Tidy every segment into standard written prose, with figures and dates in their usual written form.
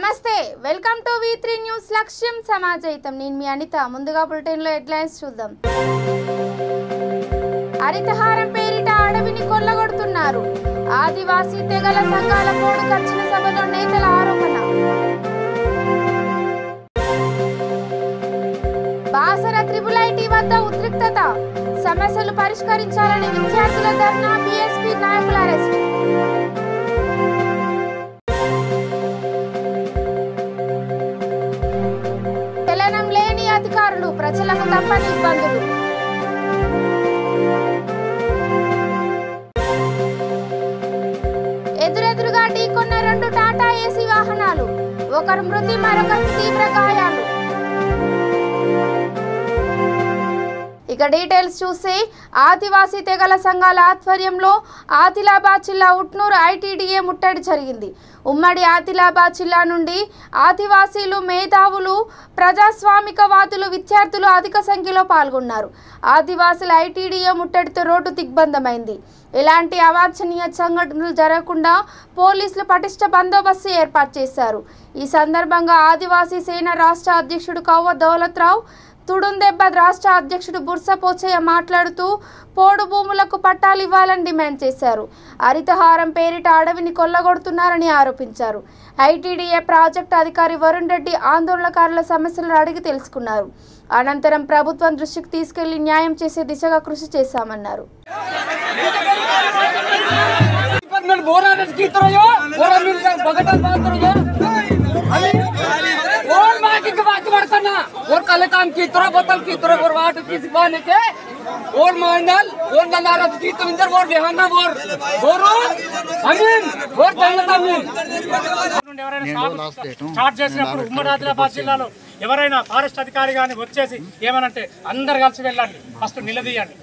నమస్తే welcome to V3 news లక్ష్యం సమాజయితం నేను మీ అనిత ముందుగా బులెటిన్ లో హెడ్లైన్స్ చూద్దాం హరితహారం పేరిట అడవిని కొల్లగొడుతున్నారు ఆదివాసీ తెగల సంఘాల పోడు ఖర్చుల సభలో నేతల ఆరోపణ బాసర IIIT వద్ద ఉద్రిక్తత సమస్యలు పరిష్కరించాలని విద్యార్థుల ధర్నా బీఎస్పీ నాయకుల అరెస్ట్ అధికారులు ప్రజలకు తప్పని ఇబ్బందులు ఎదురెదురుగా ఢీకొన్న 2 టాటా ఏసీ వాహనాలు ఒకరు మృతి మరొకరికి తీవ్ర గాయాలు ఇక డీటెయిల్స్ చూస్తే ఆదివాసీ తెగల సంఘాల ఆధ్వర్యంలో ఆదిలాబాద్ జిల్లా ఉట్నూరు ఐటీడీఏ ముట్టడి జరిగింది ఉమ్మడి ఆదిలాబాద్ జిల్లా నుండి ఆదివాసీలు మేధావులు ప్రజాస్వామికవాదులు విద్యార్థులు అధిక సంఖ్యలో పాల్గొన్నారు ఆదివాసీల ఐటీడీఏ ముట్టడితో రోడ్డు దిగ్బంధమైంది ఎలాంటి అవాంఛనీయ సంఘటనలు జరగకుండా పోలీసులు పటిష్ట బందోబస్తు ఏర్పాటు చేశారు ఈ సందర్భంగా ఆదివాసీ సేన రాష్ట్ర అధ్యక్షుడు కవ్వ దౌలత్రావు తుడుందెబ్బ రాష్ట్ర అధ్యక్షుడు బుర్స పోచయ్య మాట్లాడుతూ పోడు భూములకు పట్టాలు ఇవ్వాలని డిమాండ్ చేశారు హరితహారం పేరిట అడవిని కొల్లగొడుతున్నారని ఆరోపించారు ఐటీడీఏ ప్రాజెక్టు అధికారి వరుణ్ రెడ్డి ఆందోళనకారుల సమస్యలను అడిగి తెలుసుకున్నారు అనంతరం ప్రభుత్వం దృష్టికి తీసుకెళ్లి న్యాయం చేసే దిశగా కృషి చేశామన్నారు और कल काम की तरह बोतल की तरह और वाट की सिपाने के और मंडल और ननारत की तविंदर और बेहाना और अमीन और जन्नत अमीन స్టార్ట్ చేసినప్పుడు ఉమ్మడి ఆదిలాబాద్ జిల్లాలో ఎవరైనా ఫారెస్ట్ అధికారి కానీ వచ్చేసి ఏమనంటే అందరు కలిసి వెళ్ళండి ఫస్ట్ నిలదీయండి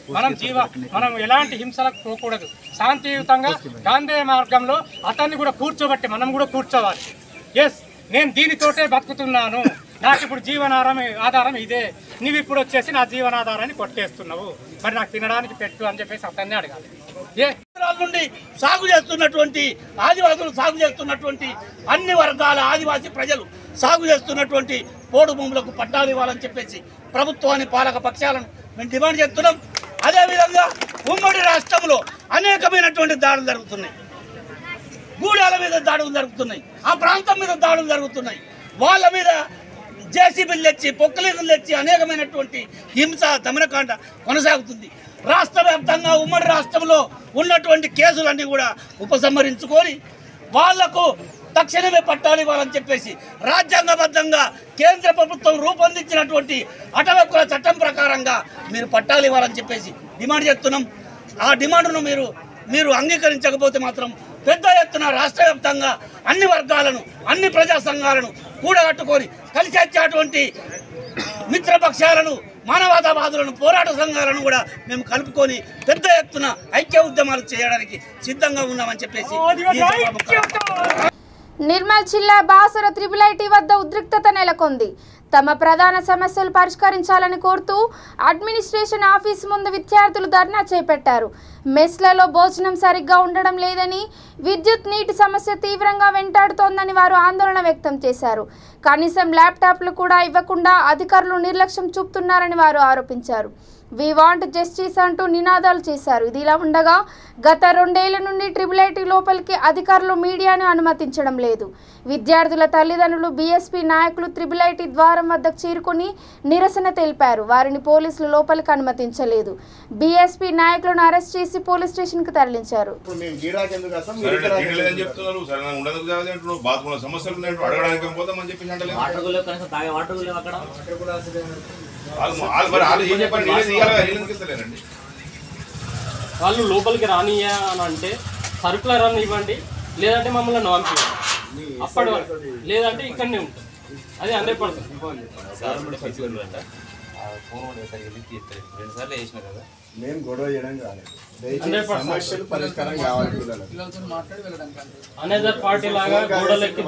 మనం ఎలాంటి హింసలకు పోకూడదు శాంతియుతంగా గాంధీ మార్గంలో అతన్ని కూడా కూర్చోబట్టి మనం కూడా కూర్చోవాలి ఎస్ నేను దీనితోటే బతుకుతున్నాను నాకు ఇప్పుడు ఆధారం ఇదే నువ్వు ఇప్పుడు వచ్చేసి నా జీవనాధారాన్ని కొట్టేస్తున్నావు మరి నాకు తినడానికి పెట్టు అని చెప్పేసి అతన్ని అడగాలి నుండి సాగు చేస్తున్నటువంటి ఆదివాసులు సాగు చేస్తున్నటువంటి అన్ని వర్గాల ఆదివాసీ ప్రజలు సాగు చేస్తున్నటువంటి పోడు భూములకు పట్టాలు ఇవ్వాలని చెప్పేసి ప్రభుత్వాన్ని పాలక పక్షాలను మేము డిమాండ్ చేస్తున్నాం అదేవిధంగా ఉమ్మడి రాష్ట్రంలో అనేకమైనటువంటి దాడులు జరుగుతున్నాయి గూడాల మీద దాడులు జరుగుతున్నాయి ఆ ప్రాంతం మీద దాడులు జరుగుతున్నాయి వాళ్ళ మీద జేసీబీలు తెచ్చి పొక్కలీలు తెచ్చి అనేకమైనటువంటి హింస దమనకాండ కొనసాగుతుంది రాష్ట్ర వ్యాప్తంగా ఉమ్మడి రాష్ట్రంలో ఉన్నటువంటి కేసులన్నీ కూడా ఉపసంహరించుకొని వాళ్లకు తక్షణమే పట్టాలు ఇవ్వాలని చెప్పేసి రాజ్యాంగబద్ధంగా కేంద్ర ప్రభుత్వం రూపొందించినటువంటి అటవీ చట్టం ప్రకారంగా మీరు పట్టాలు ఇవ్వాలని చెప్పేసి డిమాండ్ చేస్తున్నాం ఆ డిమాండ్ను మీరు అంగీకరించకపోతే మాత్రం పెద్ద ఎత్తున రాష్ట్ర వ్యాప్తంగా అన్ని వర్గాలను అన్ని ప్రజా సంఘాలను కూడగట్టుకొని కలిసి వచ్చేటువంటి మిత్రపక్షాలను మానవతావాదులను పోరాట సంఘాలను కూడా మేము కలుపుకొని పెద్ద ఎత్తున ఐక్య ఉద్యమాలు చేయడానికి సిద్ధంగా ఉన్నామని చెప్పేసి నిర్మల్ జిల్లా బాసర IIIT వద్ద ఉద్రిక్తత నెలకొంది తమ ప్రధాన సమస్యలు పరిష్కరించాలని కోరుతూ అడ్మినిస్ట్రేషన్ ఆఫీస్ ముందు విద్యార్థులు ధర్నా చేపట్టారు మెస్లలో భోజనం సరిగ్గా ఉండడం లేదని విద్యుత్ నీటి సమస్య తీవ్రంగా వెంటాడుతోందని వారు ఆందోళన వ్యక్తం చేశారు కనీసం ల్యాప్టాప్లు కూడా ఇవ్వకుండా అధికారులు నిర్లక్ష్యం చూపుతున్నారని వారు ఆరోపించారు వి వాంట్ జస్టిస్ అంటూ నినాదాలు చేశారు ఇది ఇలా ఉండగా గత 2 ఏళ్ల నుండి IIIT లోపలికి అధికారులు మీడియాను అనుమతించడం లేదు విద్యార్థుల తల్లిదండ్రులు బీఎస్పీ నాయకులు IIIT ద్వారం వద్దకు చేరుకుని నిరసన తెలిపారు వారిని పోలీసులు లోపలికి అనుమతించలేదు బీఎస్పీ నాయకులను అరెస్ట్ చేసి పోలీస్ స్టేషన్ కు తరలించారు వాళ్ళు లోపలికి రానియా అని అంటే సర్కులర్ అని ఇవ్వండి లేదంటే మమ్మల్ని పంపించండి అప్పటి వరకు లేదంటే ఇక్కడనే ఉంటాం అది 100%. మేము గొడవ చేయడం కాలేదు సమస్యలు పరిష్కారం కావాలి అనేదర్ పార్టీ లాగా గోడలెక్కి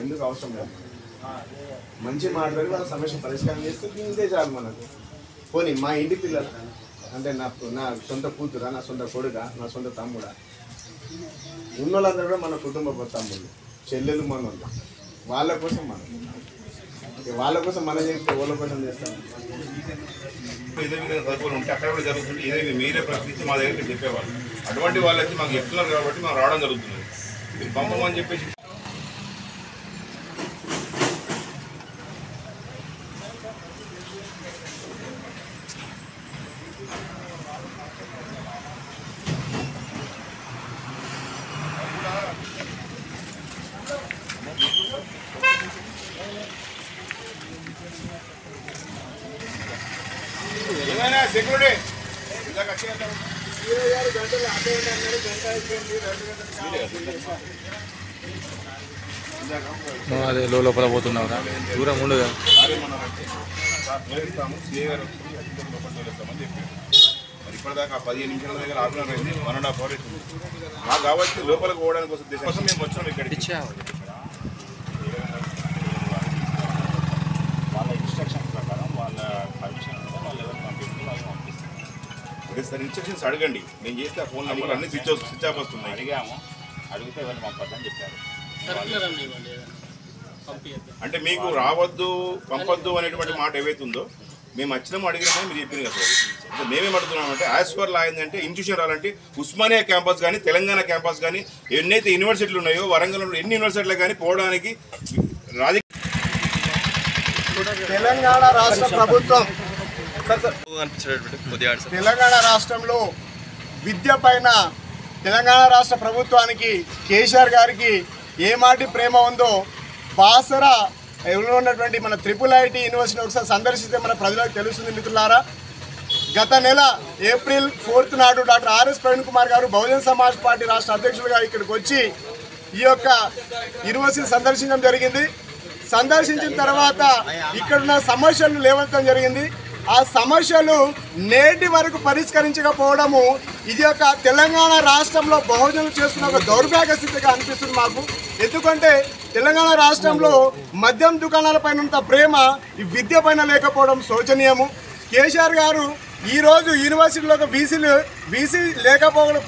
ఎందుకు అవసరం లేదు మంచి మాట్లాడి వాళ్ళ సమస్య పరిష్కారం చేస్తే ఇంతే చాలు మనకు పోనీ మా ఇంటి పిల్లలు అంటే నా సొంత కూతురా నా సొంత కొడుకా నా సొంత తమ్ముడా ఉన్నోళ్ళందరూ కూడా మన కుటుంబ తమ్ముళ్ళు చెల్లెలు మనోళ్ళు వాళ్ళ కోసం మనం వాళ్ళ కోసం మనం చేస్తే వాళ్ళ కోసం చేస్తాం. ఇదే విధంగా చదువుకొని ఉంటే అక్కడ కూడా జరుగుతుంది. ఇదే మీరే ప్రశ్నించి మా దగ్గరికి చెప్పేవాళ్ళు. అటువంటి వాళ్ళు వచ్చి మాకు చెప్తున్నారు కాబట్టి మేము రావడం జరుగుతుంది. మీరు పంపమని చెప్పేసి ఏమైనా సెక్యూరిటీ అదే లోపల పోతున్నావురా దూరం ఉండగా మరి ఇప్పటిదాకా 15 నిమిషాల దగ్గర ఆఫ్లైన్ అయింది. 1.5 అవర్ అవుతుంది. మాకు కావచ్చు లోపలికి పోవడానికి ఉద్దేశం కోసం మేము వచ్చాము ఇక్కడికి. వాళ్ళ ఇన్స్ట్రక్షన్స్ ప్రకారం వాళ్ళ పర్మిషన్ వాళ్ళు ఎవరు పంపిస్తారు. సార్ ఇన్స్ట్రక్షన్స్ అడగండి. నేను చేస్తే ఫోన్ నెంబర్ అన్ని స్విచ్ ఆఫ్ వస్తున్నాయి. అడిగాము, అడిగితే ఎవరిని పంపద్దని చెప్పారు. అంటే మీకు రావద్దు పంపొద్దు అనేటువంటి మాట ఏవైతుందో మేము వచ్చినాము అడిగినామని మీరు చెప్పింది కదా సార్. అంటే మేమేం అడుగుతున్నామంటే యాజ్ పర్ లా ఏంటంటే ఇన్స్టిట్యూషన్ రావాలంటే ఉస్మానియా క్యాంపస్ కానీ తెలంగాణ క్యాంపస్ కానీ ఎన్నైతే యూనివర్సిటీలు ఉన్నాయో వరంగల్లో ఎన్ని యూనివర్సిటీలు కానీ పోవడానికి తెలంగాణ రాష్ట్ర ప్రభుత్వం తెలంగాణ రాష్ట్రంలో విద్య పైన తెలంగాణ రాష్ట్ర ప్రభుత్వానికి కేసీఆర్ గారికి ఏ మాటి ప్రేమ ఉందో బాసరా ఉన్నటువంటి మన IIIT యూనివర్సిటీ ఒకసారి సందర్శిస్తే మన ప్రజలకు తెలుస్తుంది మిత్రులారా. గత నెల ఏప్రిల్ 4th నాడు డాక్టర్ ఆర్ఎస్ ప్రవీణ్ కుమార్ గారు బహుజన్ సమాజ్ పార్టీ రాష్ట్ర అధ్యక్షులుగా ఇక్కడికి వచ్చి ఈ యొక్క యూనివర్సిటీ సందర్శించడం జరిగింది. సందర్శించిన తర్వాత ఇక్కడున్న సమస్యలు లేవనెత్తడం జరిగింది. ఆ సమస్యలు నేటి వరకు పరిష్కరించకపోవడము ఇది ఒక తెలంగాణ రాష్ట్రంలో బహుజనులు చేస్తున్న ఒక దౌర్భాగ్య స్థితిగా అనిపిస్తుంది మాకు. ఎందుకంటే తెలంగాణ రాష్ట్రంలో మద్యం దుకాణాలపైన ఉన్న ప్రేమ ఈ విద్య పైన లేకపోవడం శోచనీయము. కేసీఆర్ గారు ఈరోజు యూనివర్సిటీలో బీసీ లేకపోవడం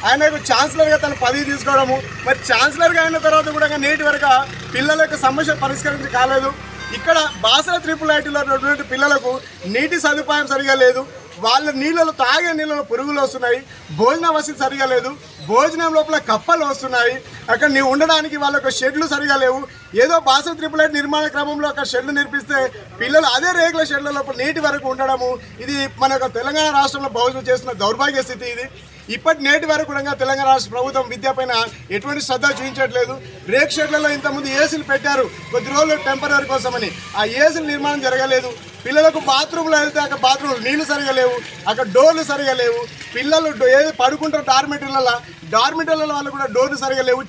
ఆయనకు ఛాన్సలర్గా తన పదవి తీసుకోవడము, మరి ఛాన్సలర్గా అయిన తర్వాత కూడా నేటి వరకు పిల్లల యొక్క సమస్య పరిష్కరించి కాలేదు. ఇక్కడ బాసర IIITలో ఉన్నటువంటి పిల్లలకు నీటి సదుపాయం సరిగా లేదు. వాళ్ళ నీళ్ళలో తాగే నీళ్ళలో పురుగులు వస్తున్నాయి. భోజన వసతి సరిగా లేదు. భోజనం లోపల కప్పలు వస్తున్నాయి. అక్కడ నీవు ఉండడానికి వాళ్ళకు షెడ్లు సరిగా లేవు. ఏదో బాసర IIIT నిర్మాణ క్రమంలో ఒక షెడ్లు నిర్మిస్తే పిల్లలు అదే రేకుల షెడ్ల లోపల నీటి వరకు ఉండడము ఇది మన తెలంగాణ రాష్ట్రంలో బహుజనులు చేస్తున్న దౌర్భాగ్య స్థితి ఇది. నేటి వరకు కూడా తెలంగాణ రాష్ట్ర ప్రభుత్వం విద్యపైన ఎటువంటి శ్రద్ధ చూపించట్లేదు. రేక్ షెడ్లలో ఇంతకుముందు ఏసీలు పెట్టారు కొద్ది రోజులు టెంపరీ కోసమని. ఆ ఏసీల నిర్మాణం జరగలేదు. పిల్లలకు బాత్రూంలో వెళ్తే అక్కడ బాత్రూంలో నీళ్లు సరిగా లేవు, అక్కడ డోర్లు సరిగా లేవు. పిల్లలు ఏది పడుకుంటారు డార్మిటర్లలో వాళ్ళు కూడా డోర్లు సరిగా లేవు.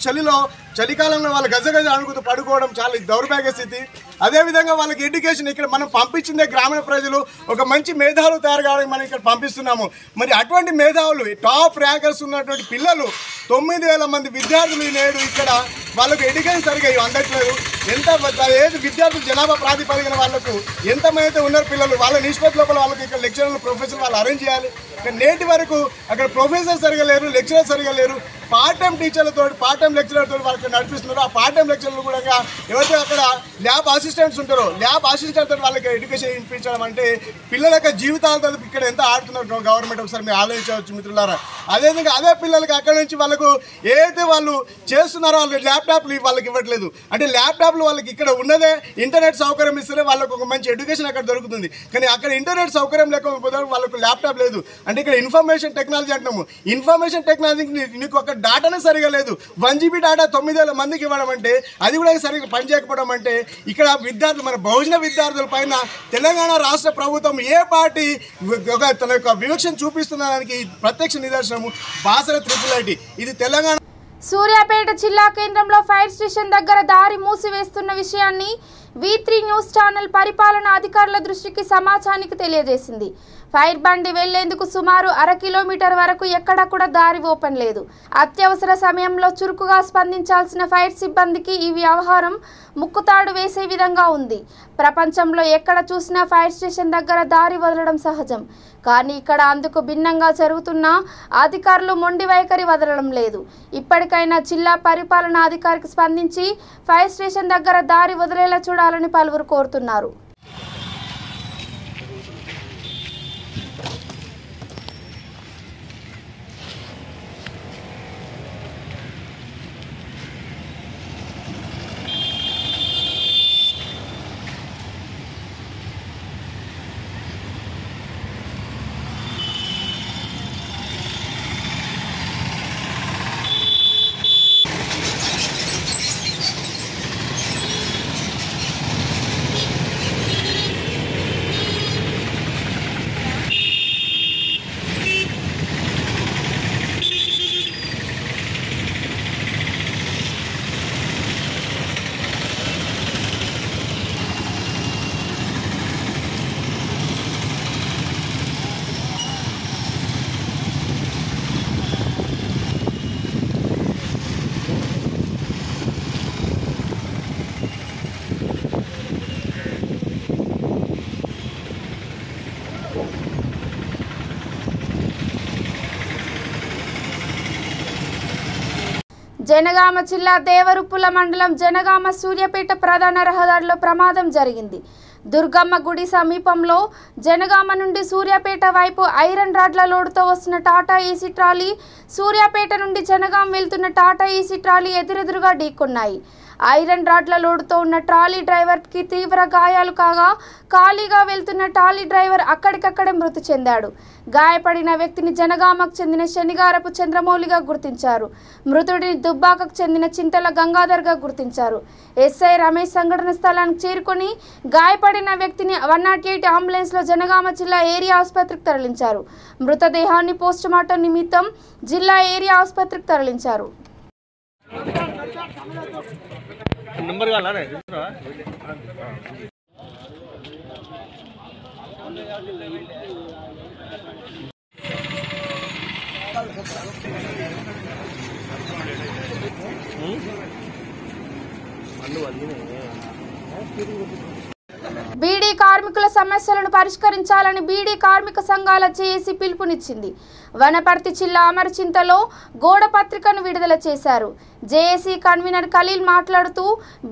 చలికాలంలో వాళ్ళు గజగజ అణుకుతూ పడుకోవడం చాలా దౌర్భాగ్య స్థితి. అదేవిధంగా వాళ్ళకి ఎడ్యుకేషన్ ఇక్కడ మనం పంపించిందే గ్రామీణ ప్రజలు ఒక మంచి మేధావులు తయారు కావడానికి మనం ఇక్కడ పంపిస్తున్నాము. మరి అటువంటి మేధావులు టాప్ ర్యాంకర్స్ ఉన్నటువంటి పిల్లలు 9,000 మంది విద్యార్థులు నేడు ఇక్కడ వాళ్ళకు ఎడ్యుకేషన్ సరిగా అందట్లేదు. ఏది విద్యార్థులు జనాభా ప్రాతిపదికన వాళ్ళకు ఎంతమంది అయితే ఉన్నారు పిల్లలు వాళ్ళ నిష్పత్తి లోపల వాళ్ళకి ఇక్కడ లెక్చరర్లు ప్రొఫెసర్ వాళ్ళు అరేంజ్ చేయాలి. నేటి వరకు అక్కడ ప్రొఫెసర్ సరిగా లేరు, లెక్చరర్ సరిగా లేరు. పార్ట్ టైం టీచర్లతో పార్ట్ టైం లెక్చరర్తో వాళ్ళకి నడిపిస్తున్నారు. ఆ పార్ట్ టైం లెక్చర్లు కూడా ఎవరైతే అక్కడ ల్యాబ్ అసిస్టెంట్స్ ఉంటారో ల్యాబ్ అసిస్టెంట్తో వాళ్ళకి ఎడ్యుకేషన్ ఇప్పించడం అంటే పిల్లల యొక్క జీవితాలతో ఇక్కడ ఎంత ఆడుతున్నారు గవర్నమెంట్ ఒకసారి మీరు ఆలోచించవచ్చు మిత్రులారా. అదేవిధంగా అదే పిల్లలకి అక్కడ నుంచి వాళ్ళకు ఏదైతే వాళ్ళు చేస్తున్నారో వాళ్ళు ల్యాప్టాప్లు వాళ్ళకి ఇవ్వట్లేదు. అంటే ల్యాప్టాప్లు వాళ్ళకి ఇక్కడ ఉన్నదే ఇంటర్నెట్ సౌకర్యం ఇస్తేనే వాళ్ళకు ఒక మంచి ఎడ్యుకేషన్ అక్కడ దొరుకుతుంది. కానీ అక్కడ ఇంటర్నెట్ సౌకర్యం లేకపోతే వాళ్ళకు ల్యాప్టాప్ లేదు. అంటే ఇక్కడ ఇన్ఫర్మేషన్ టెక్నాలజీ అంటున్నాము. ఇన్ఫర్మేషన్ టెక్నాలజీకి నీకు ఒక డాటానే సరిగా లేదు. 1 GB డేటా 9,000 మందికి ఇవ్వడం అంటే అది కూడా సరిగ్గా పనిచేయకపోవడం అంటే ఇక్కడ విద్యార్థులు మన బహుజన విద్యార్థుల పైన తెలంగాణ రాష్ట్ర ప్రభుత్వం ఏ పార్టీ తన యొక్క వివక్షను చూపిస్తున్నదానికి ప్రత్యక్ష నిదర్శనము బాసర IIIT. ఇది తెలంగాణ సూర్యాపేట జిల్లా కేంద్రంలో ఫైర్ స్టేషన్ దగ్గర దారి మూసివేస్తున్న విషయాన్ని V3 న్యూస్ ఛానల్ పరిపాలనా అధికారుల దృష్టికి సమాచారానికి తెలియజేసింది. ఫైర్ బండి వెళ్లేందుకు సుమారు 1/2 కిలోమీటర్ వరకు ఎక్కడా కూడా దారి ఓపెన్ లేదు. అత్యవసర సమయంలో చురుకుగా స్పందించాల్సిన ఫైర్ సిబ్బందికి ఈ వ్యవహారం ముక్కుతాడు వేసే విధంగా ఉంది. ప్రపంచంలో ఎక్కడ చూసినా ఫైర్ స్టేషన్ దగ్గర దారి వదలడం సహజం. కానీ ఇక్కడ అందుకు భిన్నంగా జరుగుతున్న అధికారులు మొండి వైఖరి వదలడం లేదు. ఇప్పటికైనా జిల్లా పరిపాలనా అధికారికి స్పందించి ఫైర్ స్టేషన్ దగ్గర దారి వదిలేలా చూడాలని పలువురు కోరుతున్నారు. జనగామ జిల్లా దేవరుప్పుల మండలం జనగామ సూర్యాపేట ప్రధాన రహదారిలో ప్రమాదం జరిగింది. దుర్గమ్మ గుడి సమీపంలో జనగామ నుండి సూర్యాపేట వైపు ఐరన్ రాడ్ల లోడుతో వస్తున్న టాటా ఏసీ ట్రాలీ సూర్యాపేట నుండి జనగాం వెళ్తున్న టాటా ఏసీ ట్రాలీ ఎదురెదురుగా ఢీకొన్నాయి. ఐరన్ రాడ్ల లోడుతో ఉన్న ట్రాలీ డ్రైవర్కి తీవ్ర గాయాలు కాగా ఖాళీగా వెళ్తున్న ట్రాలీ డ్రైవర్ అక్కడికక్కడే మృతి చెందాడు. గాయపడిన వ్యక్తిని జనగామకు చెందిన శనిగారపు చంద్రమౌళిగా గుర్తించారు. మృతుడిని దుబ్బాకకు చెందిన చింతల గంగాధర్గా గుర్తించారు. ఎస్ఐ రమేష్ సంఘటన స్థలానికి చేరుకుని గాయపడిన వ్యక్తిని 108 అంబులెన్స్లో జనగామ జిల్లా ఏరియా ఆసుపత్రికి తరలించారు. మృతదేహాన్ని పోస్టుమార్టం నిమిత్తం జిల్లా ఏరియా ఆసుపత్రికి తరలించారు. బీడీ కార్మికుల సమస్యలను పరిష్కరించాలని బీడీ కార్మిక సంఘాల జేఏసీ పిలుపునిచ్చింది. వనపర్తి జిల్లా అమరచింతలో గోడ పత్రికను విడుదల చేశారు. జేఏసీ కన్వీనర్ ఖలీల్ మాట్లాడుతూ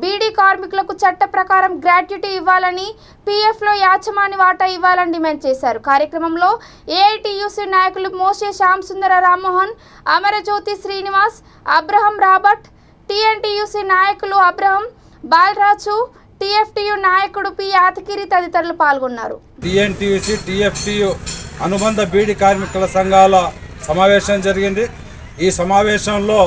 బీడీ కార్మికులకు చట్ట ప్రకారం గ్రాట్యుటీ ఇవ్వాలని, పీఎఫ్లో యాజమాని వాటా ఇవ్వాలని డిమాండ్ చేశారు. కార్యక్రమంలో ఏఐటీయూసీ నాయకులు Moshe Shyam Sundara Rammohan, Amarajyothi Srinivas, Abraham Robert, TNTUC నాయకులు అబ్రహం బాలరాజు, టీఎఫ్టీయూ నాయకుడు పి యాదగిరి తదితరులు పాల్గొన్నారు. టీఎన్టీయూసీ టీఎఫ్టీయూ అనుబంధ బీడీ కార్మికుల సంఘాల సమావేశం జరిగింది. ఈ సమావేశంలో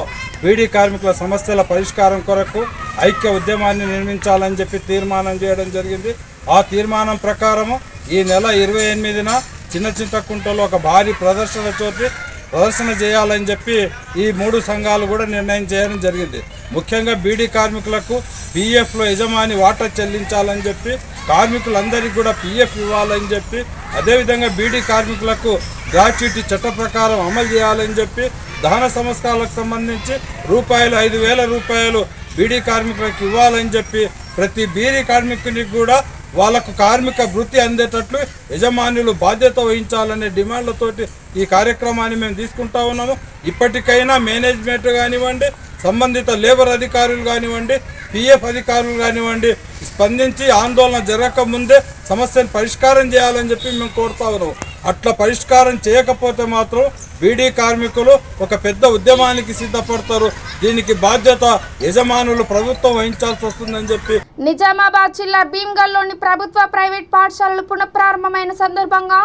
బీడీ కార్మికుల సమస్యల పరిష్కారం కొరకు ఐక్య ఉద్యమాన్ని నిర్మించాలని చెప్పి తీర్మానం చేయడం జరిగింది. ఆ తీర్మానం ప్రకారము ఈ నెల 28న చిన్న చింతకుంటలో ఒక భారీ ప్రదర్శన చేయాలని చెప్పి ఈ 3 సంఘాలు కూడా నిర్ణయం చేయడం జరిగింది. ముఖ్యంగా బీడీ కార్మికులకు పీఎఫ్లో యజమాని వాటా చెల్లించాలని చెప్పి, కార్మికులందరికీ కూడా పీఎఫ్ ఇవ్వాలని చెప్పి, అదేవిధంగా బీడీ కార్మికులకు గ్రాట్యుటీ చట్ట ప్రకారం అమలు చేయాలని చెప్పి, దహన సంస్కారాలకు సంబంధించి ₹5,000 బీడీ కార్మికులకు ఇవ్వాలని చెప్పి, ప్రతి బీడీ కార్మికునికి కూడా వాళ్ళకు కార్మిక వృత్తి అందేటట్లు యజమానులు బాధ్యత వహించాలనే డిమాండ్లతోటి ఈ కార్యక్రమాన్ని మేము తీసుకుంటా ఉన్నాము. ఇప్పటికైనా మేనేజ్మెంట్ కానివ్వండి, సంబంధిత లేబర్ అధికారులు కానివ్వండి, పీఎఫ్ అధికారులు కానివ్వండి స్పందించి ఆందోళన జరగకముందే సమస్యను పరిష్కారం చేయాలని చెప్పి మేము కోరుతా ఉన్నాము. అట్లా పరిష్కారం చేయకపోతే మాత్రం బీడీ కార్మికులు ఒక పెద్ద ఉద్యమానికి సిద్ధపడతారు. దీనికి బాధ్యత యజమానులు ప్రభుత్వం వహించాల్సి వస్తుందని చెప్పి. నిజామాబాద్ జిల్లా భీమ్గల్లోని ప్రభుత్వ ప్రైవేట్ పాఠశాలలు పునఃప్రారంభమైన సందర్భంగా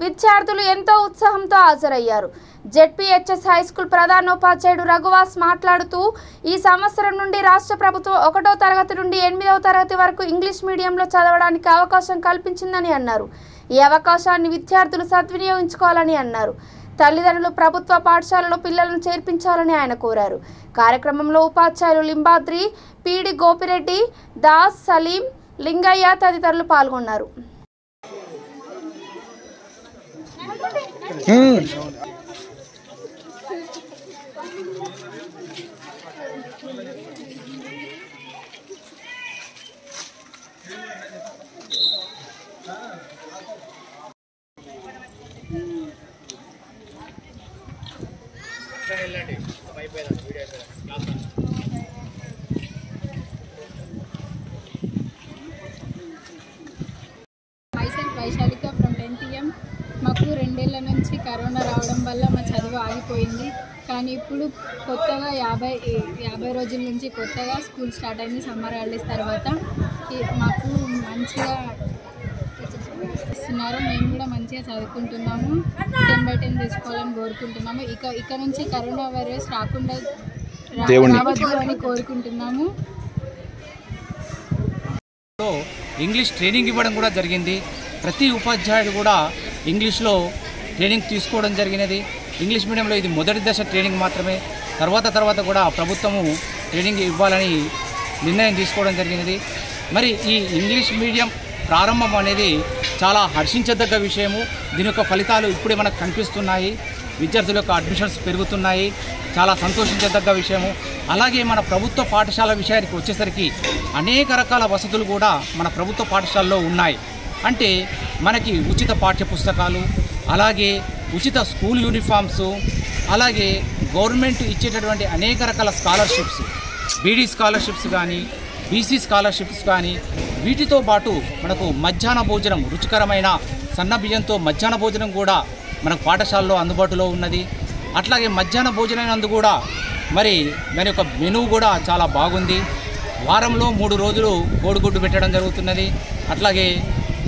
విద్యార్థులు ఎంతో ఉత్సాహంతో హాజరయ్యారు. జెడ్పీహెచ్ఎస్ హైస్కూల్ ప్రధానోపాధ్యాయుడు రఘువాస్ మాట్లాడుతూ ఈ సంవత్సరం నుండి రాష్ట్ర ప్రభుత్వం 1వ తరగతి నుండి 8వ తరగతి వరకు ఇంగ్లీష్ మీడియంలో చదవడానికి అవకాశం కల్పించిందని అన్నారు. ఈ అవకాశాన్ని విద్యార్థులు సద్వినియోగించుకోవాలని అన్నారు. తల్లిదండ్రులు ప్రభుత్వ పాఠశాలలో పిల్లలను చేర్పించాలని ఆయన కోరారు. కార్యక్రమంలో ఉపాధ్యాయులు లింబాద్రి, పీడి గోపిరెడ్డి, దాస్, సలీం, లింగయ్య తదితరులు పాల్గొన్నారు. వైశాలిక ఫ్రమ్ 10th AM. మాకు 2 ఏళ్ల నుంచి కరోనా రావడం వల్ల మా చదువు ఆగిపోయింది. కానీ ఇప్పుడు కొత్తగా 50 రోజుల నుంచి కొత్తగా స్కూల్ స్టార్ట్ అయింది. సమ్మర్ హాలిడేస్ తర్వాత మాకు మంచిగా ఇస్తున్నారు. మేము కూడా మంచిగా చదువుకుంటున్నాము. 10/10 తెచ్చుకోవాలని కోరుకుంటున్నాము. ఇక నుంచి కరోనా వైరస్ రాకుండా రావద్దు అని కోరుకుంటున్నాము. ఇంగ్లీష్ ట్రైనింగ్ ఇవ్వడం కూడా జరిగింది. ప్రతి ఉపాధ్యాయుడు కూడా ఇంగ్లీష్లో ట్రైనింగ్ తీసుకోవడం జరిగినది. ఇంగ్లీష్ మీడియంలో ఇది మొదటి దశ ట్రైనింగ్ మాత్రమే. తర్వాత కూడా ప్రభుత్వము ట్రైనింగ్ ఇవ్వాలని నిర్ణయం తీసుకోవడం జరిగినది. మరి ఈ ఇంగ్లీష్ మీడియం ప్రారంభం అనేది చాలా హర్షించదగ్గ విషయము. దీని యొక్క ఫలితాలు ఇప్పుడే మనకు కనిపిస్తున్నాయి. విద్యార్థుల యొక్క అడ్మిషన్స్ పెరుగుతున్నాయి. చాలా సంతోషించదగ్గ విషయము. అలాగే మన ప్రభుత్వ పాఠశాల విషయానికి వచ్చేసరికి అనేక రకాల వసతులు కూడా మన ప్రభుత్వ పాఠశాలలో ఉన్నాయి. అంటే మనకి ఉచిత పాఠ్య పుస్తకాలు, అలాగే ఉచిత స్కూల్ యూనిఫామ్స్, అలాగే గవర్నమెంట్ ఇచ్చేటటువంటి అనేక రకాల స్కాలర్షిప్స్, బీడీ స్కాలర్షిప్స్ కానీ, బీసీ స్కాలర్షిప్స్ కానీ, వీటితో పాటు మనకు మధ్యాహ్న భోజనం, రుచికరమైన సన్న బియ్యంతో మధ్యాహ్న భోజనం కూడా మనకు పాఠశాలలో అందుబాటులో ఉన్నది. అట్లాగే మధ్యాహ్న భోజనం కూడా మరి దాని యొక్క మెనూ కూడా చాలా బాగుంది. వారంలో 3 రోజులు కోడిగుడ్డు పెట్టడం జరుగుతున్నది. అట్లాగే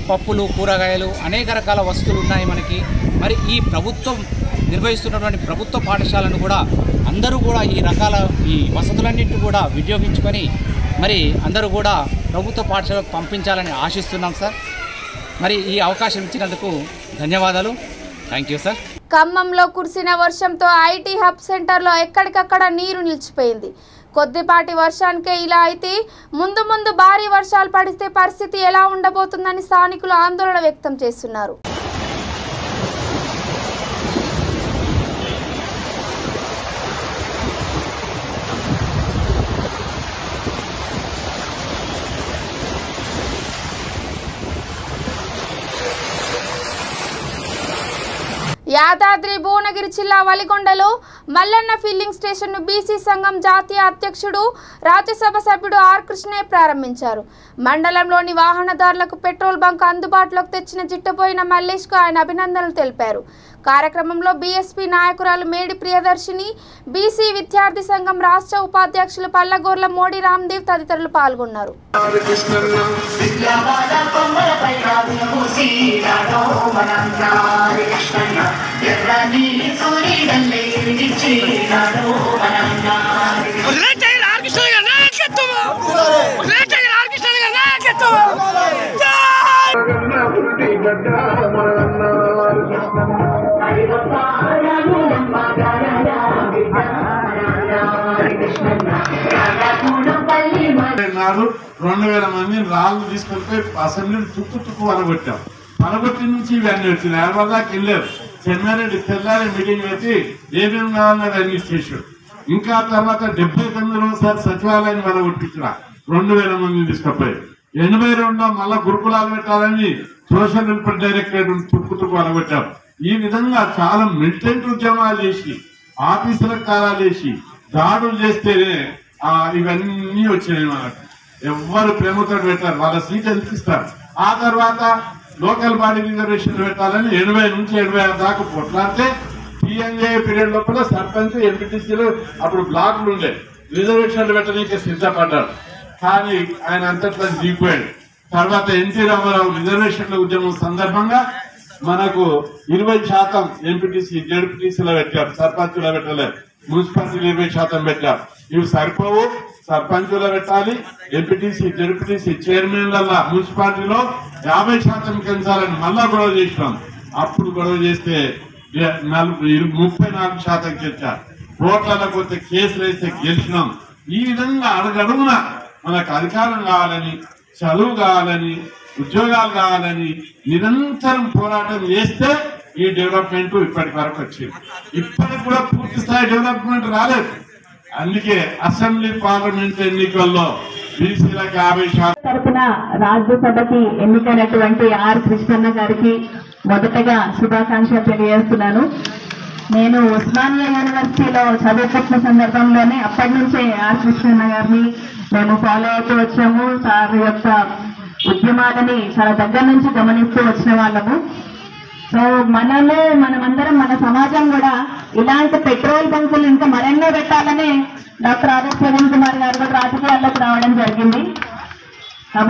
పప్పులు, కూరగాయలు, అనేక రకాల వస్తువులు ఉన్నాయి మనకి. మరి ఈ ప్రభుత్వం నిర్వహిస్తున్నటువంటి ప్రభుత్వ పాఠశాలను కూడా అందరూ కూడా ఈ వసతులన్నింటినీ కూడా వినియోగించుకొని మరి అందరూ కూడా ప్రభుత్వ పాఠశాలకు పంపించాలని ఆశిస్తున్నాం సార్. మరి ఈ అవకాశం ఇచ్చినందుకు ధన్యవాదాలు. Thank you sir. ఖమ్మంలో కురిసిన వర్షంతో ఐటీ హబ్ సెంటర్లో ఎక్కడికక్కడ నీరు నిలిచిపోయింది. కొద్దిపాటి వర్షానికే ఇలా అయితే ముందు భారీ వర్షాలు పడితే పరిస్థితి ఎలా ఉండబోతుందని స్థానికులు ఆందోళన వ్యక్తం చేస్తున్నారు. యాదాద్రి భువనగిరి జిల్లా వలిగొండలో మల్లన్న ఫిల్లింగ్ స్టేషన్ను బీసీ సంఘం జాతీయ అధ్యక్షుడు రాజ్యసభ సభ్యుడు ఆర్ కృష్ణయ్య ప్రారంభించారు. మండలంలోని వాహనదారులకు పెట్రోల్ బంక్ అందుబాటులోకి తెచ్చిన జిట్టబోయిన మల్లేష్కు ఆయన అభినందనలు తెలిపారు. కార్యక్రమంలో బీఎస్పీ నాయకురాలు మేడి ప్రియదర్శిని, బీసీ విద్యార్థి సంఘం రాష్ట్ర ఉపాధ్యక్షులు పల్లగోర్ల మోడి రామ్దేవ్ తదితరులు పాల్గొన్నారు. నాడు 2000 మందిని రాళ్ళు తీసుకొని అసెంబ్లీని తుక్కు పనగొట్టాం. పనగొట్టి నుంచి ఇవన్నీ వచ్చినాయి. హైదరాబాద్కి వెళ్ళారు. చెన్నారెడ్డి తెల్లారి మీటింగ్ పెట్టి ఏమేమి కావాలన్నది అన్ని చేశాడు. ఇంకా తర్వాత 79 సచివాలయాన్ని పనగొట్టించిన 2000 మందిని తీసుకుపోయి 82లో మళ్ళా గురుకులాలు పెట్టాలని సోషల్ వెల్ఫేర్ డైరెక్టరేట్ తుక్కు పనగొట్టాం. ఈ విధంగా చాలా మిలిటెంట్ ఉద్యమాలు చేసి, ఆఫీసులకు తాళాలు చేసి, దాడులు చేస్తేనే ఇవన్నీ వచ్చినాయి. మనకు ఎవరు ప్రేమతో పెట్టారు. వాళ్ళ సీట్ ఎందుకు ఇస్తారు. ఆ తర్వాత లోకల్ బాడీ రిజర్వేషన్ పెట్టాలని 80 నుంచి 76 దాకా కొట్లాడితే టీఎన్ఏ పీరియడ్ లోపల సర్పంచ్, ఎంపీటీసీలు అప్పుడు బ్లాక్లు ఉండే రిజర్వేషన్లు పెట్టడానికి సిద్ధపడ్డాడు. కానీ ఆయన అంతట్లో దిగిపోయాడు. తర్వాత ఎన్టీ రామారావు రిజర్వేషన్ల ఉద్యమం సందర్భంగా మనకు 20% ఎంపీటీసీ, జడ్పీటీసీలో పెట్టారు. సర్పంచులో పెట్టలేదు. మున్సిపాలిటీలు 20% పెట్టారు. ఇవి సరిపోవు. సర్పంచులో పెట్టాలి. ఎంపీటీసీ, జడ్పీటీసీ చైర్మన్ల మున్సిపాలిటీలో 50% పెంచాలని మళ్ళా గొడవ చేసినాం. అప్పుడు గొడవ చేస్తే 34% గెలిచారు. ఓట్లలో కొంత కేసులు వేస్తే గెలిచినాం. ఈ విధంగా అడుగడుగున మనకు అధికారం కావాలని, చదువు కావాలని, ఉద్యోగాలు కావాలని నిరంతరం పోరాటం చేస్తే ఈ డెవలప్మెంట్ ఇప్పటి వరకు వచ్చింది. ఇప్పటికి కూడా పూర్తి స్థాయి డెవలప్మెంట్ రాలేదు. అందుకే అసెంబ్లీ పార్లమెంట్ ఎన్నికల్లో బీసీలకు 50% తరపున రాజ్యసభకి ఎన్నికైనటువంటి ఆర్ కృష్ణన్న గారికి మొదటగా శుభాకాంక్షలు తెలియజేస్తున్నాను. నేను ఉస్మానియా యూనివర్సిటీలో చదువుకుంటున్న సందర్భంలోనే అప్పటి నుంచే ఆర్ కృష్ణన్న గారిని మేము ఫాలో అవుతూ వచ్చాము. సార్ యొక్క ఉద్యమాలని చాలా దగ్గర నుంచి గమనిస్తూ వచ్చిన వాళ్ళము. సో మనమందరం మన సమాజం కూడా ఇలాంటి పెట్రోల్ బంకులు ఇంకా మరెన్నో పెట్టాలని డాక్టర్ ఆర్ఎస్ ప్రవీణ్ కుమార్ గారు కూడా రాజకీయాల్లోకి రావడం జరిగింది.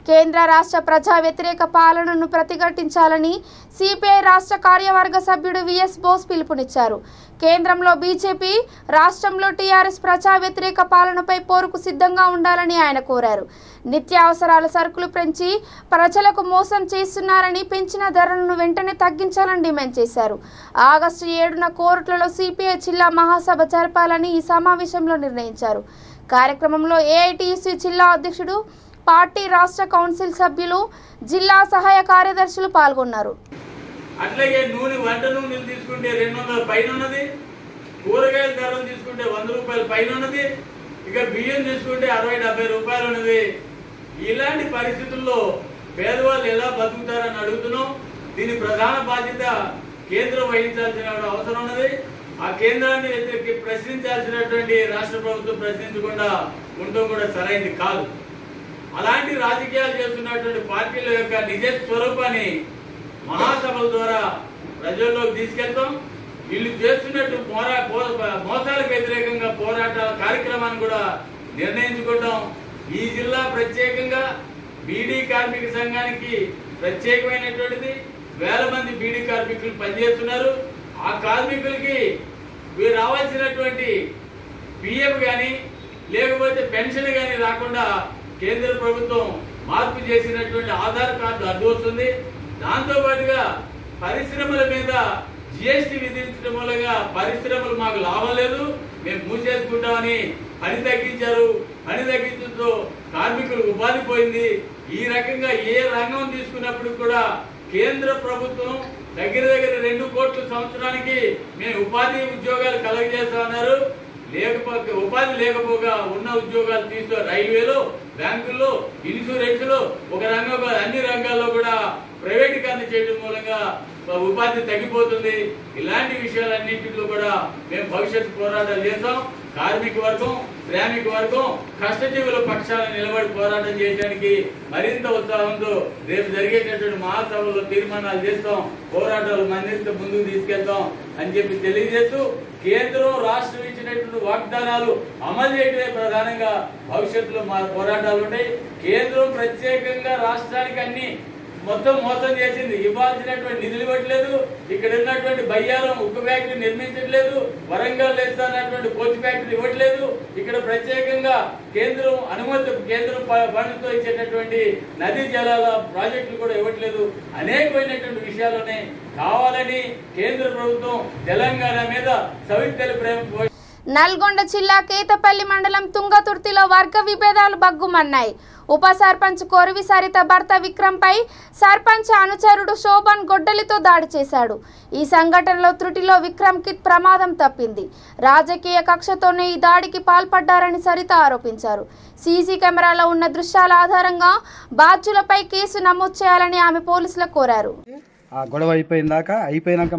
కేంద్ర రాష్ట్ర ప్రజా వ్యతిరేక పాలనను ప్రతిఘటించాలని సిపిఐ రాష్ట్ర కార్యవర్గ సభ్యుడు విఎస్ బోస్ పిలుపునిచ్చారు. కేంద్రంలో బీజేపీ, రాష్ట్రంలో టీఆర్ఎస్ ప్రజా వ్యతిరేక పాలనపై పోరుకు సిద్ధంగా ఉండాలని ఆయన కోరారు. నిత్యావసరాల సరుకులు పెంచి ప్రజలకు మోసం చేస్తున్నారని, పెంచిన ధరలను వెంటనే తగ్గించాలని డిమాండ్ చేశారు. ఆగస్టు 7న కోరుట్లలో సిపిఐ జిల్లా మహాసభ జరపాలని ఈ సమావేశంలో నిర్ణయించారు. కార్యక్రమంలో ఏఐటీయూసీ జిల్లా అధ్యక్షుడు, పార్టీ రాష్ట్ర కౌన్సిల్ సభ్యులు, జిల్లా సహాయ కార్యదర్శులు పాల్గొన్నారు. అట్లాగే నూనె, వంట నూనెలు తీసుకుంటే 200 పైన ఉన్నది, కూరగాయల ధరలు తీసుకుంటే 100 రూపాయలు పైన ఉన్నది, ఇక బియ్యం తీసుకుంటే 60-70 రూపాయలు ఉన్నది. ఇలాంటి పరిస్థితుల్లో పేదవాళ్ళు ఎలా బతుకుతారని అడుగుతున్నాం. దీని ప్రధాన బాధ్యత కేంద్రం వహించాల్సిన అవసరం ఉన్నది. ఆ కేంద్రాన్ని ప్రశ్నించాల్సినటువంటి రాష్ట్ర ప్రభుత్వం ప్రశ్నించకుండా ఉండడం కూడా సరైనది కాదు. అలాంటి రాజకీయాలు చేస్తున్నటువంటి పార్టీల యొక్క నిజ స్వరూపాన్ని మహాసభల ద్వారా ప్రజల్లోకి తీసుకెళ్తాం. వీళ్ళు చేస్తున్నట్టు మోసాలకు వ్యతిరేకంగా పోరాటాల కార్యక్రమాన్ని కూడా నిర్ణయించుకుంటాం. ఈ జిల్లా ప్రత్యేకంగా బీడీ కార్మిక సంఘానికి ప్రత్యేకమైనటువంటిది. వేల మంది బీడీ కార్మికులు పనిచేస్తున్నారు. ఆ కార్మికులకి వీరు రావాల్సినటువంటి పిఎఫ్ కానీ లేకపోతే పెన్షన్ కానీ రాకుండా కేంద్ర ప్రభుత్వం మార్పు చేసినటువంటి ఆధార్ కార్డు అడ్డు వస్తుంది. దాంతో పాటుగా పరిశ్రమల మీద జిఎస్టీ విధించడం మూలంగా పరిశ్రమలు మాకు లాభం లేదు, మేము మూసేసుకుంటామని పని తగ్గించారు. పని తగ్గించడంతో కార్మికులకు ఉపాధి పోయింది. ఈ రకంగా ఏ రంగం తీసుకున్నప్పుడు కూడా కేంద్ర ప్రభుత్వం దగ్గర 2 కోట్ల సంవత్సరానికి మేము ఉపాధి ఉద్యోగాలు కలగజేస్తామన్నారు. లేకపోతే ఉపాధి లేకపోగా ఉన్న ఉద్యోగాలు తీస్తూ రైల్వేలో, బ్యాంకుల్లో, ఇన్సూరెన్స్ లో ఒక రంగం అన్ని రంగాల్లో కూడా ప్రైవేటీకరణ చేయడం మూలంగా ఉపాధి తగ్గిపోతుంది. ఇలాంటి విషయాలన్నింటిలో కూడా మేము భవిష్యత్తు పోరాటాలు చేస్తాం. కార్మిక వర్గం, శ్రామిక వర్గం కష్టజీవుల పక్షాలను నిలబడి పోరాటం చేయడానికి మరింత ఉత్సాహంతో రేపు జరిగేటటువంటి మహాసభలో తీర్మానాలు చేస్తాం. పోరాటాలు మరింత ముందుకు తీసుకెళ్తాం అని చెప్పి తెలియజేస్తూ, కేంద్రం రాష్ట్రం ఇచ్చినటువంటి వాగ్దానాలు అమలు చేయడమే ప్రధానంగా భవిష్యత్తులో మా పోరాటాలు ఉంటాయి. కేంద్రం ప్రత్యేకంగా రాష్ట్రానికి అన్ని మొత్తం మోసం చేసింది. ఇవ్వాల్సినటువంటి నిధులు ఇవ్వట్లేదు. ఇక్కడ ఉన్నటువంటి బయ్యారం ఉక్కు ఫ్యాక్టరీ నిర్మించట్లేదు. వరంగల్ వేస్తున్నటువంటి కోచ్ ఫ్యాక్టరీ ఇవ్వట్లేదు. ఇక్కడ ప్రత్యేకంగా కేంద్రం కేంద్రం ఫండ్తో ఇచ్చేటటువంటి నదీ జలాల ప్రాజెక్టులు కూడా ఇవ్వట్లేదు. అనేకమైనటువంటి విషయాలనే కావాలని కేంద్ర ప్రభుత్వం తెలంగాణ మీద సవితలి ప్రేమ. నల్గొండ జిల్లా కేతపల్లి మండలం తుంగతుర్తిలో వర్గ విభేదాలు బగ్గుమన్నాయి. ఉప సర్పంచ్ కొరివి సరిత భర్త విక్రమ్పై సర్పంచ్ అనుచరుడు శోభన్ గొడ్డలితో దాడి చేశాడు. ఈ సంఘటనలో త్రుటిలో విక్రమ్కి ప్రమాదం తప్పింది. రాజకీయ కక్షతోనే ఈ దాడికి పాల్పడ్డారని సరిత ఆరోపించారు. సీసీ కెమెరాలో ఉన్న దృశ్యాల ఆధారంగా బాధ్యులపై కేసు నమోదు చేయాలని ఆమె పోలీసులకు కోరారు. ఆ గొడవ అయిపోయినాక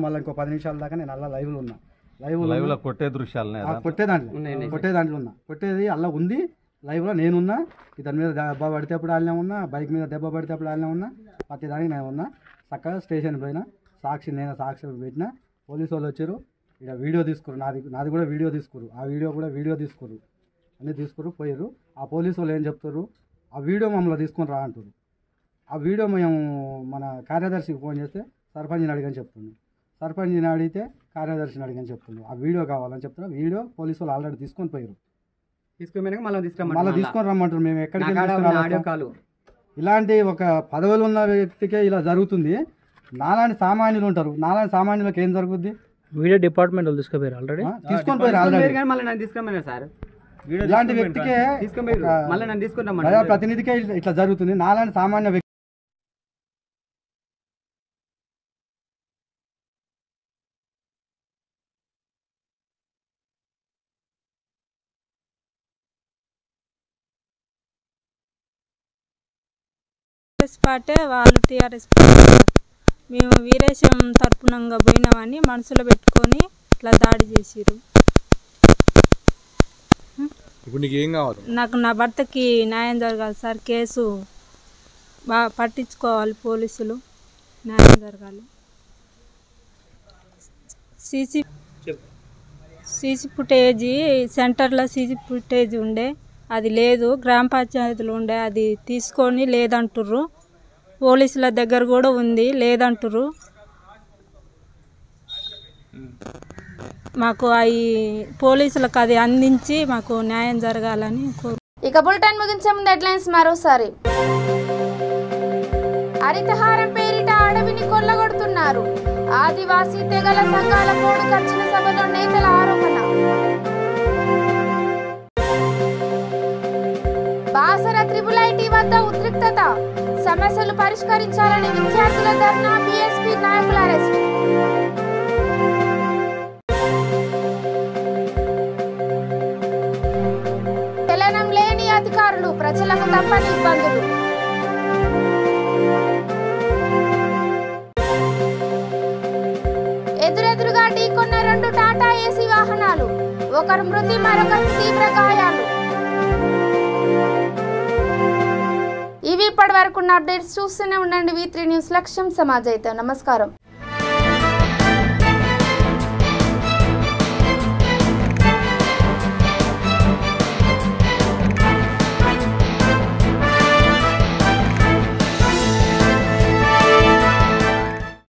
మళ్ళీ ఇంకో 10 నిమిషాల దాకా నేను అలా లైవ్లో ఉన్నా. లైవ్లో కొట్టే దృశ్యాలు కొట్టే దాంట్లో ఉన్నా. కొట్టేది అలా ఉంది. లైవ్లో నేనున్నా. ఇతని మీద దెబ్బ పడితే అప్పుడు వాళ్ళనే ఉన్నా. బైక్ మీద దెబ్బ పడితే అప్పుడు వాళ్ళనే ఉన్నా. ప్రతి దానికి నేను ఉన్నా. చక్కగా స్టేషన్ పోయినా. సాక్షి పెట్టినా. పోలీసు వాళ్ళు వచ్చారు. ఇక వీడియో తీసుకురు. నాది కూడా వీడియో తీసుకురు. ఆ వీడియో కూడా తీసుకురు. అన్నీ తీసుకురు పోయారు. ఆ పోలీసు వాళ్ళు ఏం చెప్తారు, ఆ వీడియో మమ్మల్ని తీసుకొని రా అంటారు. ఆ వీడియో మేము మన కార్యదర్శికి ఫోన్ చేస్తే సర్పంచ్ని అడిగని చెప్తుంది. సర్పంచ్ని అడిగితే కార్యదర్శిని అడిగని చెప్తుంది. ఆ వీడియో కావాలని చెప్తున్నా. వీడియో పోలీసు వాళ్ళు ఆల్రెడీ తీసుకొని పోయారు. మళ్ళీ తీసుకొని రమ్మంటారు. మేము ఎక్కడికి ఇలాంటి ఒక పదవులు ఉన్న వ్యక్తికే ఇలా జరుగుతుంది. నాలాంటి సామాన్యులు ఉంటారు. నాలాంటి సామాన్యులకు ఏం జరుగుద్ది? వీడియో డిపార్ట్మెంట్ తీసుకుపోయారు. ఆల్రెడీ తీసుకొని పోయారు. ఇలాంటి వ్యక్తికే ప్రతినిధికే ఇట్లా జరుగుతుంది. నాలాంటి సామాన్య టీఆర్ఎస్ పార్టీ వాళ్ళు టీఆర్ఎస్ పార్టీ మేము వీరేశం తరపునంగా పోయినామని మనసులో పెట్టుకొని ఇట్లా దాడి చేసిరు. ఇప్పుడు నీకు ఏం కావాలి? నాకు నా భర్తకి న్యాయం జరగాలి సార్. కేసు బాగా పట్టించుకోవాలి, పోలీసులు న్యాయం జరగాలి. సీసీ ఫుటేజీ సెంటర్లో సీసీ ఫుటేజ్ ఉండే, అది లేదు. గ్రామ పంచాయతీలో ఉండే, అది తీసుకొని లేదంటుర్రు. పోలీసుల దగ్గర కూడా ఉంది, లేదంటుర్రు. మాకు అవి పోలీసులకు అది అందించి మాకు న్యాయం జరగాలని కోరు. ఇక బులెటిన్ ముగించే ముందు హెడ్లైన్స్ మరోసారి. హరితహారం పేరిట అడవిని కొల్లగొడుతున్నారు. ఆదివాసీ తెగల సంఘాల పోడు ఖర్చుల సభలో నేతల ఆరోపణ. బాసర IIIT వద్ద ఉద్రిక్తత. సమస్యలు పరిష్కరించాలని విద్యార్థుల ధర్నా, బీఎస్పీ నాయకుల అరెస్ట్. చలనం లేని అధికారులు, ప్రజలకు తప్పని ఇబ్బందులు. ఎదురెదురుగా ఢీకొన్న 2 టాటా ఏసీ వాహనాలు, ఒకరు మృతి, మరొకరు తీవ్ర గాయాలు. ఇవి ఇప్పటి వరకు అప్డేట్స్. చూస్తూనే ఉండండి V3 న్యూస్. లక్ష్యం సమాజైతే. నమస్కారం.